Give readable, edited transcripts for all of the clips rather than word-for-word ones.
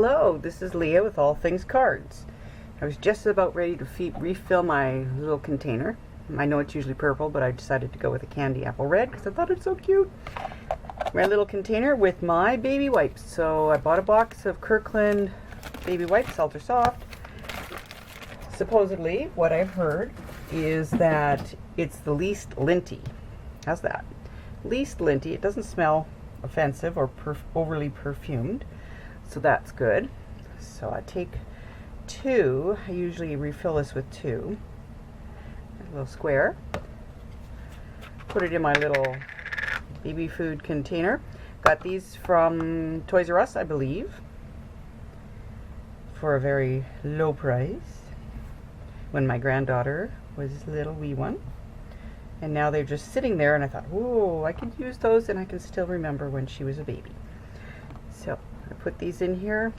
Hello, this is Leah with All Things Cards. I was just about ready to refill my little container. I know it's usually purple, but I decided to go with a candy apple red because I thought it's so cute. My little container with my baby wipes. So I bought a box of Kirkland baby wipes, Ultra Soft. Supposedly, what I've heard is that it's the least linty. How's that? Least linty. It doesn't smell offensive or overly perfumed. So that's good. So I take two. I usually refill this with two. A little square. Put it in my little baby food container. Got these from Toys R Us, I believe, for a very low price when my granddaughter was a little wee one. And now they're just sitting there, and I thought, whoa, I could use those, and I can still remember when she was a baby. So I put these in here.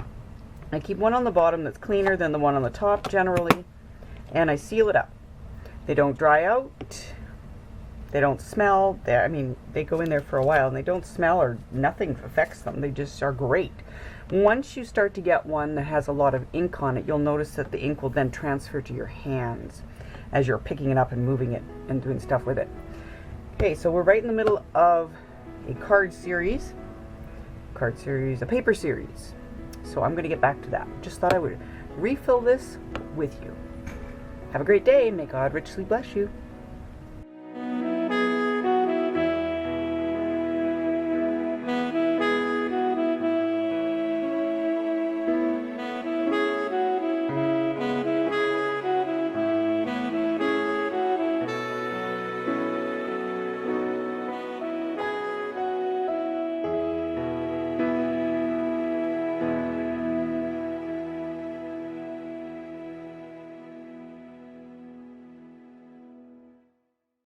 I keep one on the bottom that's cleaner than the one on the top generally, and I seal it up. They don't dry out. They don't smell. They go in there for a while and they don't smell or nothing affects them. They just are great. Once you start to get one that has a lot of ink on it, you'll notice that the ink will then transfer to your hands as you're picking it up and moving it and doing stuff with it. Okay, so we're right in the middle of a card series, a paper series. So I'm going to get back to that. Just thought I would refill this with you. Have a great day. May God richly bless you.